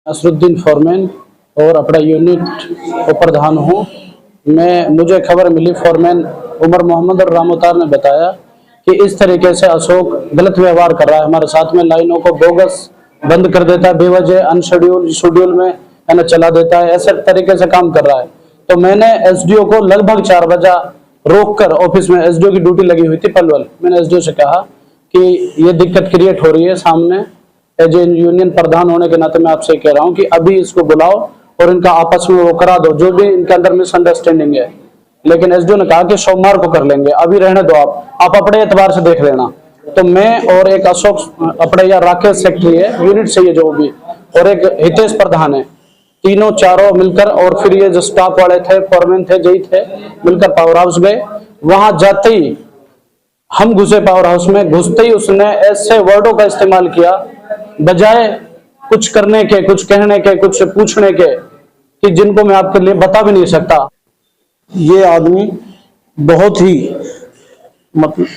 Nasruddin foreman और अपना unit प्रधान हूँ। मुझे खबर मिली, फोरमैन उमर मोहम्मद और रामोतार ने बताया कि इस तरीके से अशोक गलत व्यवहार कर रहा है हमारे साथ में, लाइनों को बोगस बंद कर देता है, बेवजह अनशेड्यूल शेड्यूल में है ना चला देता है, ऐसे तरीके से काम कर रहा है। तो मैंने एसडीओ को लगभग 4 बजे रोक कर, ऑफिस में एसडीओ की ड्यूटी लगी हुई थी पलवल, मैंने एसडीओ से कहा कि ये दिक्कत क्रिएट हो रही है सामने, एज ए यूनियन प्रधान होने के नाते मैं आपसे कह रहा हूं कि अभी इसको बुलाओ और इनका आपस में वो करा दो जो भी इनके अंदर मिसअंडरस्टैंडिंग है। लेकिन एसडीओ ने कहा कि सोमवार को कर लेंगे, अभी रहने दो, आप अपने एतबार से देख लेना। तो मैं और एक अशोक अपने या राकेश सेक्रेटरी है यूनिट से, ये जो भी, और एक हितेश प्रधान है, तीनों चारों मिलकर, और फिर ये जो स्टाफ वाले थे, फोरमैन थे, जई थे, मिलकर पावर हाउस गए। वहां जाते ही हम घुसे पावर हाउस में, घुसते ही उसने ऐसे वर्डों का इस्तेमाल किया, बजाय कुछ करने के, कुछ कहने के, कुछ पूछने के, कि जिनको मैं आपके लिए बता भी नहीं सकता। ये आदमी बहुत ही मतलब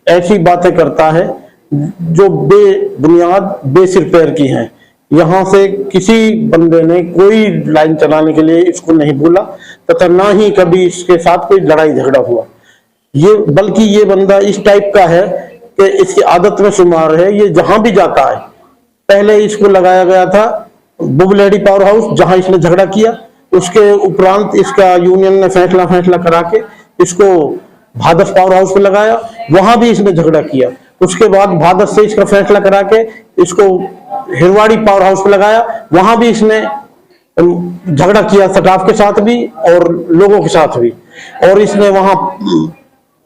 ऐसी बातें करता है जो बेबुनियाद बेसिर पैर की हैं। यहाँ से किसी बंदे ने कोई लाइन चलाने के लिए इसको नहीं बोला तथा ना ही कभी इसके साथ कोई लड़ाई झगड़ा हुआ। ये बल्कि ये बंदा इस टाइप का है कि इसकी आदत में शुमार है, ये जहां भी जाता है, पहले इसको लगाया गया था बुबलेडी पावर हाउस जहां इसने झगड़ा किया, उसके उपरांत इसका यूनियन ने फैसला करा के इसको भादस पावर हाउस पे लगाया, वहां भी इसने झगड़ा किया। उसके बाद भादस से इसका फैसला करा के इसको हिरवाड़ी पावर हाउस पे लगाया, वहां भी इसने झगड़ा किया, स्टाफ के साथ भी और लोगों के साथ भी। और इसने वहां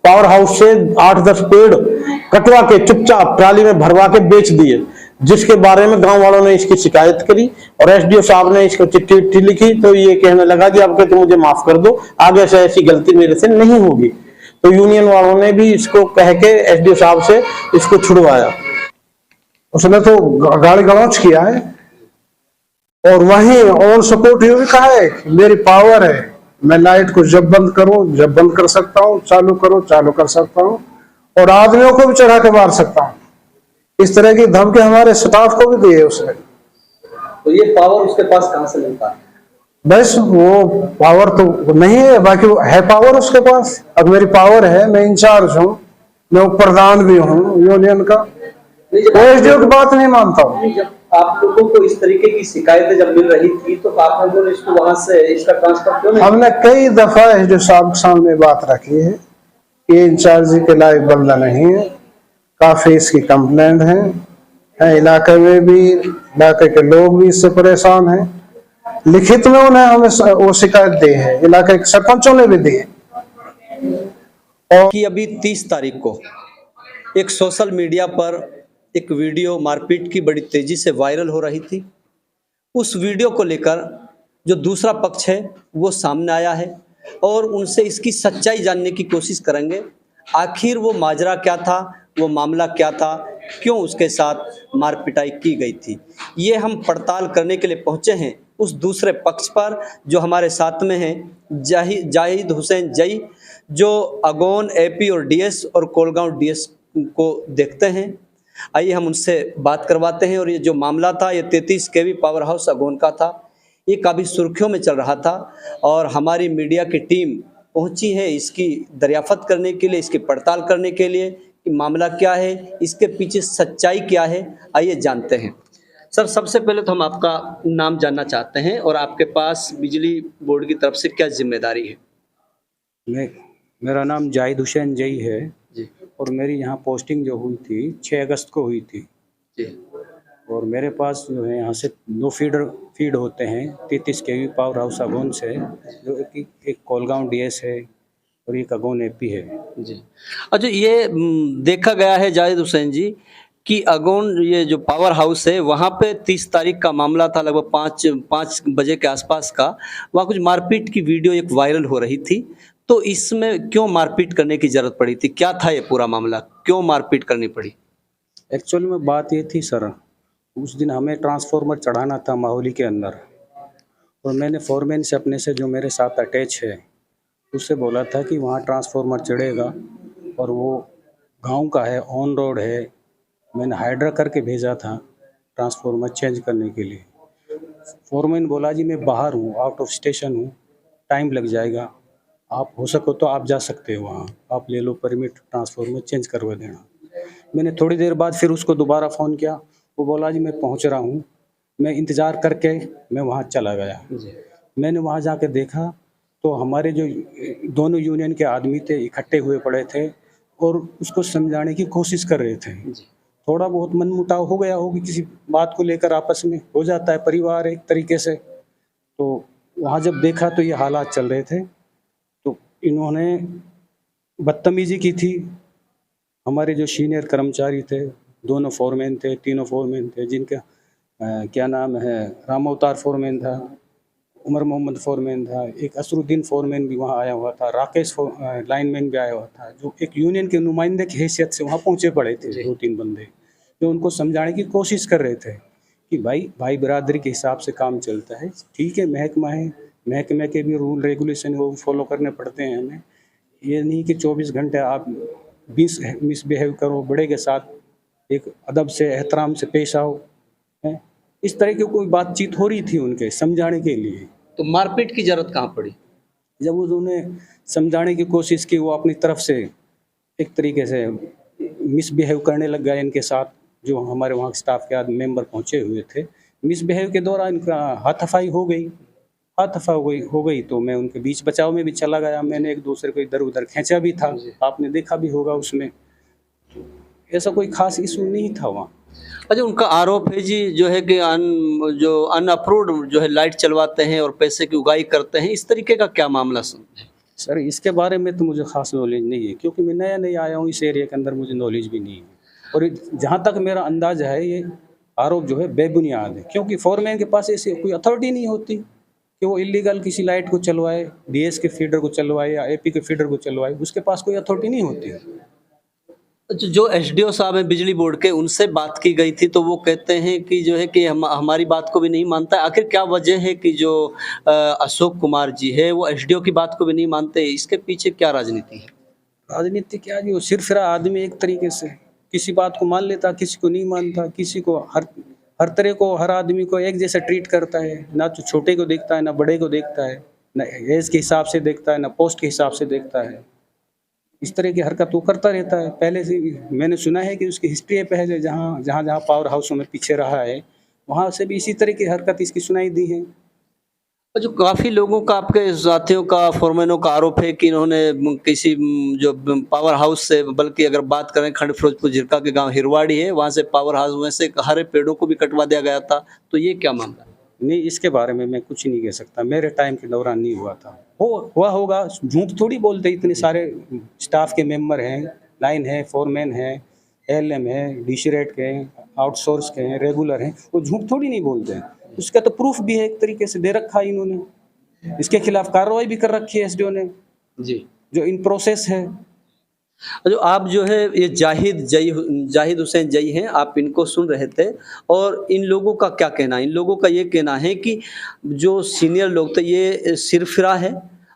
पावर हाउस से 8-10 पेड़ कटवा के चुपचाप ट्राली में भरवा के बेच दिए, जिसके बारे में गांव वालों ने इसकी शिकायत करी और एसडीओ साहब ने इसको चिट्ठी लिखी। तो ये कहने लगा जी आपके तो मुझे माफ कर दो, आगे से ऐसी गलती मेरे से नहीं होगी। तो यूनियन वालों ने भी इसको कह के एसडीओ साहब से इसको छुड़वाया। उसने तो गाली गलौज किया है और वहीं ऑन सपोर्ट ये भी कहा है मेरी पावर है, मैं लाइट को जब बंद करूं जब बंद कर सकता हूं, चालू करो चालू कर सकता हूं, और आदमियों को भी चढ़ा के मार सकता हूं। इस तरह की धमकी हमारे स्टाफ को भी दी है उसने। तो ये पावर उसके पास कहां से मिलता है? बस वो पावर तो नहीं है, बाकी है पावर उसके पास। अब मेरी पावर है, मैं इंचार्ज हूँ, मैं प्रधान भी हूँ यूनियन का, एसडीओ की बात नहीं मानता हूँ। जब आप लोगों को इस तरीके की शिकायतें जब मिल रही थी तो आप लोगों ने इसको वहां से इसका ट्रांसफर क्यों नहीं? हमने कई दफा एसडीओ साहब के सामने बात रखी है, ये इंचार्ज के लायक बंदा नहीं है, काफी इसकी कंप्लेंट है इलाके में भी, इलाके के लोग भी इससे परेशान हैं। लिखित में उन्हें हमें वो शिकायत दी है, इलाके के सरपंचों ने भी दी है। और कि अभी 30 तारीख को एक सोशल मीडिया पर एक वीडियो मारपीट की बड़ी तेजी से वायरल हो रही थी। उस वीडियो को लेकर जो दूसरा पक्ष है वो सामने आया है और उनसे इसकी सच्चाई जानने की कोशिश करेंगे। आखिर वो माजरा क्या था, वो मामला क्या था, क्यों उसके साथ मारपिटाई की गई थी, ये हम पड़ताल करने के लिए पहुंचे हैं उस दूसरे पक्ष पर जो हमारे साथ में हैं जाहिद हुसैन जई, जो अगोन एपी और डीएस और कोलगांव डीएस को देखते हैं। आइए हम उनसे बात करवाते हैं। और ये जो मामला था ये 33 केवी पावर हाउस अगोन का था, ये काफ़ी सुर्खियों में चल रहा था और हमारी मीडिया की टीम पहुंची है इसकी दरियाफ्त करने के लिए, इसकी पड़ताल करने के लिए कि मामला क्या है, इसके पीछे सच्चाई क्या है। आइए जानते हैं। सर, सबसे पहले तो हम आपका नाम जानना चाहते हैं और आपके पास बिजली बोर्ड की तरफ से क्या जिम्मेदारी है? मेरा नाम जाहिद हुसैन जई है जी। और मेरी यहाँ पोस्टिंग जो हुई थी 6 अगस्त को हुई थी जी। और मेरे पास जो है यहाँ से 2 फीड होते हैं 33 केवी पावर हाउस अगोन से, जो एक कोलगांव डीएस है और एक अगोन एपी है। जी। अच्छा, ये देखा गया है जाहिद हुसैन जी कि अगोन ये जो पावर हाउस है वहाँ पे 30 तारीख का मामला था, लगभग 5 बजे के आसपास का। वहाँ कुछ मारपीट की वीडियो एक वायरल हो रही थी, तो इसमें क्यों मारपीट करने की जरूरत पड़ी थी? क्या था ये पूरा मामला, क्यों मारपीट करनी पड़ी? एक्चुअल में बात ये थी सर, उस दिन हमें ट्रांसफार्मर चढ़ाना था माहौली के अंदर और मैंने फोरमैन से अपने से जो मेरे साथ अटैच है उससे बोला था कि वहाँ ट्रांसफार्मर चढ़ेगा और वो गांव का है, ऑन रोड है। मैंने हाइड्रा करके भेजा था ट्रांसफार्मर चेंज करने के लिए। फोरमैन बोला जी मैं बाहर हूँ, आउट ऑफ स्टेशन हूँ, टाइम लग जाएगा, आप हो सको तो आप जा सकते हो वहाँ, आप ले लो परमिट, ट्रांसफार्मर चेंज करवा देना। मैंने थोड़ी देर बाद फिर उसको दोबारा फ़ोन किया, वो बोला जी मैं पहुँच रहा हूँ, मैं इंतज़ार करके मैं वहाँ चला गया। मैंने वहाँ जाके देखा तो हमारे जो दोनों यूनियन के आदमी थे इकट्ठे हुए पड़े थे और उसको समझाने की कोशिश कर रहे थे। थोड़ा बहुत मनमुटाव हो गया होगी, किसी बात को लेकर आपस में हो जाता है, परिवार एक तरीके से। तो वहाँ जब देखा तो ये हालात चल रहे थे, तो इन्होंने बदतमीजी की थी। हमारे जो सीनियर कर्मचारी थे, दोनों फोरमैन थे, तीनों फोरमैन थे, जिनका क्या नाम है, राम अवतार फोरमैन था, उमर मोहम्मद फोरमैन था, एक असरुद्दीन फोरमैन भी वहाँ आया हुआ था, राकेश लाइनमैन भी आया हुआ था, जो एक यूनियन के नुमाइंदे की हैसियत से वहाँ पहुँचे पड़े थे। 2-3 बंदे जो उनको समझाने की कोशिश कर रहे थे कि भाई बिरादरी के हिसाब से काम चलता है, ठीक है, महकमा है, महकमे के भी रूल रेगुलेशन वो फॉलो करने पड़ते हैं हमें। ये नहीं कि 24 घंटे आप मिसबिहेव करो, बड़े के साथ एक अदब से एहतराम से पेश आओ। इस तरह की कोई बातचीत हो रही थी उनके समझाने के लिए। तो मारपीट की जरूरत कहाँ पड़ी? जब उन्होंने समझाने की कोशिश की, वो अपनी तरफ से एक तरीके से मिसबिहेव करने लग गया इनके साथ, जो हमारे वहाँ स्टाफ के आदमी मेंबर पहुँचे हुए थे। मिसबिहेव के दौरान इनका हाथापाई हो गई तो मैं उनके बीच बचाव में भी चला गया। मैंने एक दूसरे को इधर उधर खींचा भी था, आपने देखा भी होगा उसमें। तो ऐसा कोई खास इशू नहीं था वहाँ। अच्छा, उनका आरोप है जी जो है कि अनअप्रूव्ड जो है लाइट चलवाते हैं और पैसे की उगाही करते हैं, इस तरीके का क्या मामला है? सर इसके बारे में तो मुझे खास नॉलेज नहीं है, क्योंकि मैं नया आया हूँ इस एरिया के अंदर, मुझे नॉलेज भी नहीं है। और जहाँ तक मेरा अंदाज़ है, ये आरोप जो है बेबुनियाद है, क्योंकि फोरमैन के पास ऐसी कोई अथॉरिटी नहीं होती कि वो इलीगल किसी लाइट को चलवाए, बीएस के फीडर को चलवाए या एपी के फीडर को चलवाए, उसके पास कोई अथॉरिटी नहीं होती है। जो एसडीओ साहब हैं बिजली बोर्ड के, उनसे बात की गई थी तो वो कहते हैं कि जो है कि हमारी बात को भी नहीं मानता है। आखिर क्या वजह है कि जो अशोक कुमार जी है वो एसडीओ की बात को भी नहीं मानते? इसके पीछे क्या राजनीति है? राजनीति क्या जी, वो सिरफिरा आदमी एक तरीके से किसी बात को मान लेता, किसी को नहीं मानता, किसी को हर तरह को, हर आदमी को एक जैसा ट्रीट करता है, ना तो छोटे को देखता है ना बड़े को देखता है, ना एज के हिसाब से देखता है ना पोस्ट के हिसाब से देखता है। इस तरह की हरकत वो करता रहता है। पहले से मैंने सुना है कि उसकी हिस्ट्री है, पहले जहाँ पावर हाउसों में पीछे रहा है, वहाँ से भी इसी तरह की हरकत इसकी सुनाई दी है। जो काफ़ी लोगों का, आपके साथियों का, फोरमैनों का आरोप है कि इन्होंने किसी जो पावर हाउस से, बल्कि अगर बात करें खंड फिरोजपुर झिरका के गांव हिरवाड़ी है, वहाँ से पावर हाउस में से हरे पेड़ों को भी कटवा दिया गया था, तो ये क्या मामला? नहीं, इसके बारे में मैं कुछ नहीं कह सकता, मेरे टाइम के दौरान नहीं हुआ था। हुआ होगा, झूठ थोड़ी बोलते, इतने सारे स्टाफ के मेंबर हैं, लाइन है, फोरमैन है, एलएम है, डीसी रेट के हैं, आउटसोर्स के हैं, रेगुलर हैं, वो झूठ थोड़ी नहीं बोलते हैं। उसका तो प्रूफ भी है, एक तरीके से दे रखा है इन्होंने, इसके खिलाफ कार्रवाई भी कर रखी है एसडीओ ने जी, जो इन प्रोसेस है। जो आप जो है ये जाहिद हुसैन जई हैं, आप इनको सुन रहे थे, और इन लोगों का क्या कहना है? इन लोगों का ये कहना है कि जो सीनियर लोग थे ये सिरफिरा है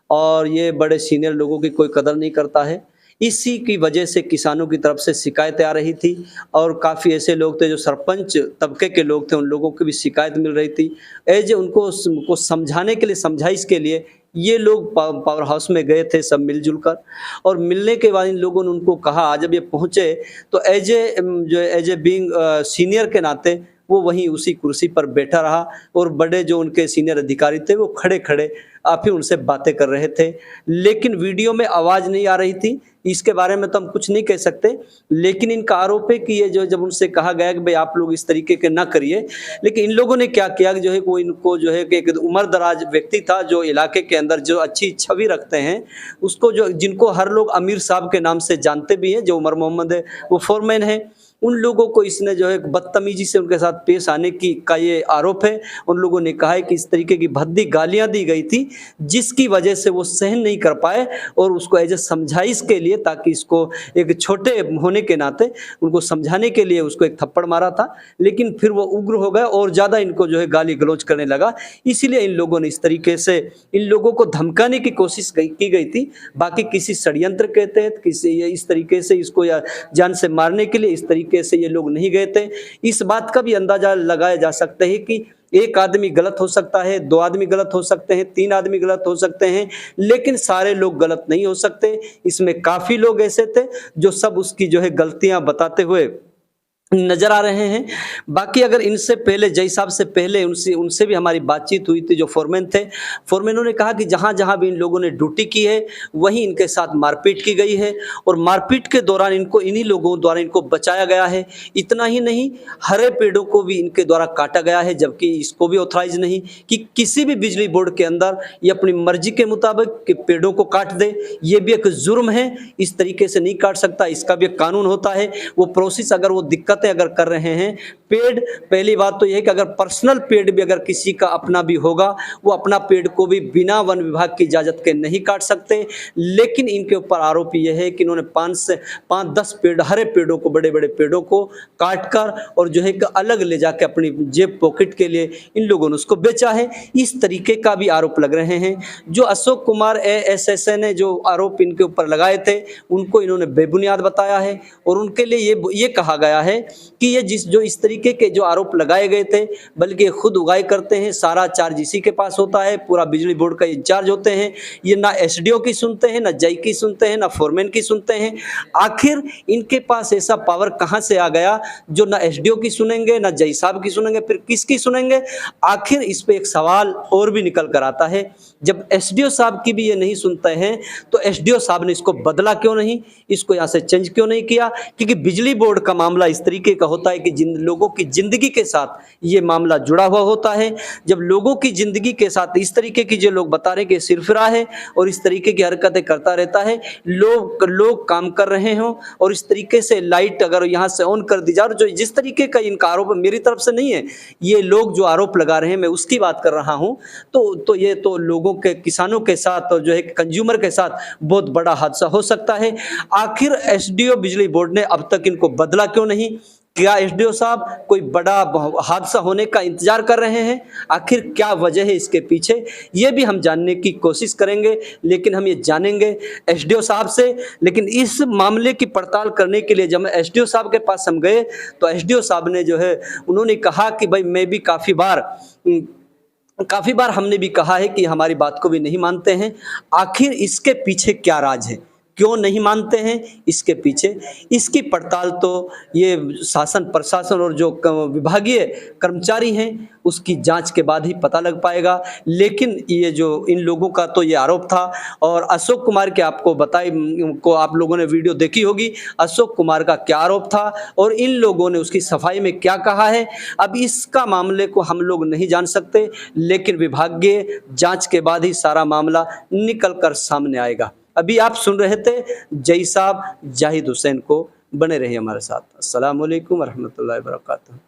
और ये बड़े सीनियर लोगों की कोई कदर नहीं करता है। इसी की वजह से किसानों की तरफ से शिकायतें आ रही थी, और काफ़ी ऐसे लोग थे जो सरपंच तबके के लोग थे, उन लोगों की भी शिकायत मिल रही थी। उनको समझाने के लिए, समझाइश के लिए ये लोग पावर हाउस में गए थे सब मिलजुल कर, और मिलने के बाद इन लोगों ने उनको कहा, जब ये पहुँचे तो एज ए बीइंग सीनियर के नाते वो वहीं उसी कुर्सी पर बैठा रहा, और बड़े जो उनके सीनियर अधिकारी थे वो खड़े खड़े आप ही उनसे बातें कर रहे थे, लेकिन वीडियो में आवाज़ नहीं आ रही थी। इसके बारे में तो हम कुछ नहीं कह सकते, लेकिन इनका आरोप है कि ये जो जब उनसे कहा गया कि भाई आप लोग इस तरीके के ना करिए, लेकिन इन लोगों ने क्या किया कि जो है वो इनको जो है कि एक उम्रदराज व्यक्ति था जो इलाके के अंदर जो अच्छी छवि रखते हैं, उसको जो जिनको हर लोग अमीर साहब के नाम से जानते भी हैं, जो उमर मोहम्मद है वो फोरमैन है, उन लोगों को इसने जो है बदतमीजी से उनके साथ पेश आने का ये आरोप है। उन लोगों ने कहा है कि इस तरीके की भद्दी गालियां दी गई थी, जिसकी वजह से वो सहन नहीं कर पाए और उसको एज ए समझाइश के लिए, ताकि इसको एक छोटे होने के नाते उनको समझाने के लिए उसको एक थप्पड़ मारा था, लेकिन फिर वो उग्र हो गए और ज़्यादा इनको जो है गाली गलौज करने लगा। इसीलिए इन लोगों ने इस तरीके से इन लोगों को धमकाने की कोशिश की गई थी। बाकी किसी षड्यंत्र के तहत किसी इस तरीके से इसको या जान से मारने के लिए इस तरीके तरीके से ये लोग नहीं गए थे। इस बात का भी अंदाजा लगाया जा सकता है कि एक आदमी गलत हो सकता है, 2 आदमी गलत हो सकते हैं, 3 आदमी गलत हो सकते हैं, लेकिन सारे लोग गलत नहीं हो सकते। इसमें काफ़ी लोग ऐसे थे जो सब उसकी जो है गलतियां बताते हुए नजर आ रहे हैं। बाकी अगर इनसे पहले जय साहब से पहले उनसे भी हमारी बातचीत हुई थी, जो फोरमैन थे। फोरमैनों ने कहा कि जहां जहां भी इन लोगों ने ड्यूटी की है वहीं इनके साथ मारपीट की गई है और मारपीट के दौरान इन्हीं लोगों द्वारा इनको बचाया गया है। इतना ही नहीं, हरे पेड़ों को भी इनके द्वारा काटा गया है, जबकि इसको भी ऑथराइज नहीं कि किसी भी बिजली बोर्ड के अंदर ये अपनी मर्जी के मुताबिक कि पेड़ों को काट दे। ये भी एक जुर्म है, इस तरीके से नहीं काट सकता, इसका भी एक कानून होता है। वो प्रोसेस अगर वो दिक्कत अगर कर रहे हैं पेड़, पहली बात तो यह है कि अगर पर्सनल पेड़ भी अगर किसी का अपना भी होगा, वो अपना पेड़ को भी बिना वन विभाग की इजाजत के नहीं काट सकते। लेकिन इनके ऊपर आरोप यह है कि इन्होंने 5 से 10 पेड़, हरे पेड़ों को, बड़े बड़े पेड़ों को काटकर और जो है कि अलग ले जाके अपनी जेब पॉकेट के लिए इन लोगों ने उसको बेचा है। इस तरीके का भी आरोप लग रहे हैं। जो अशोक कुमार ASSA ने जो आरोप इनके ऊपर लगाए थे उनको इन्होंने बेबुनियाद बताया है और उनके लिए ये कहा गया है कि ये जो इस तरीके के जो आरोप लगाए गए थे, बल्कि खुद उगाई करते हैं, सारा चार्ज इसी के पास होता है, पूरा बिजली बोर्ड का इंचार्ज होते हैं। ये ना SDO की सुनते हैं, ना जय की सुनते हैं, ना फोरमैन की सुनते हैं। आखिर इनके पास ऐसा पावर कहां से आ गया जो ना SDO की सुनेंगे, ना जय साहब की सुनेंगे, फिर किसकी सुनेंगे? आखिर इस पे एक सवाल और भी निकल कर आता है, जब SDO साहब की भी ये नहीं सुनते हैं तो SDO साहब ने इसको बदला क्यों नहीं, इसको यहाँ से चेंज क्यों नहीं किया? क्योंकि बिजली बोर्ड का मामला इस तरीके का होता है कि जिन लोगों की जिंदगी के साथ ये मामला जुड़ा हुआ होता है। जब लोगों की जिंदगी के साथ इस तरीके की जो लोग बता रहे कि सिरफिरा है और इस तरीके की हरकतें करता रहता है, लोग काम कर रहे हों और इस तरीके से लाइट अगर यहाँ से ऑन कर दी जाए, जो जिस तरीके का इनका आरोप मेरी तरफ से नहीं है, ये लोग जो आरोप लगा रहे हैं मैं उसकी बात कर रहा हूँ, तो ये तो लोगों के, किसानों के साथ और जो है कंज्यूमर के साथ बहुत बड़ा हादसा हो सकता है। आखिर SDO बिजली बोर्ड ने अब तक इनको बदला क्यों नहीं? क्या SDO साहब कोई बड़ा हादसा होने का इंतजार कर रहे हैं? आखिर क्या वजह है इसके पीछे, ये भी हम जानने की कोशिश करेंगे। लेकिन हम ये जानेंगे SDO साहब से। लेकिन इस मामले की पड़ताल करने के लिए जब SDO साहब के पास हम गए तो SDO साहब ने जो है उन्होंने कहा कि भाई मैं भी काफ़ी बार हमने भी कहा है कि हमारी बात को भी नहीं मानते हैं। आखिर इसके पीछे क्या राज है, क्यों नहीं मानते हैं, इसके पीछे इसकी पड़ताल तो ये शासन प्रशासन और जो विभागीय कर्मचारी हैं उसकी जांच के बाद ही पता लग पाएगा। लेकिन ये जो इन लोगों का तो ये आरोप था। और अशोक कुमार के आपको आप लोगों ने वीडियो देखी होगी, अशोक कुमार का क्या आरोप था और इन लोगों ने उसकी सफाई में क्या कहा है। अब इसका मामले को हम लोग नहीं जान सकते, लेकिन विभागीय जांच के बाद ही सारा मामला निकल कर सामने आएगा। अभी आप सुन रहे थे जय साहब जाहिद हुसैन को। बने रहिए हमारे साथ। अस्सलाम वालेकुम रहमतुल्लाहि व बरकातहू।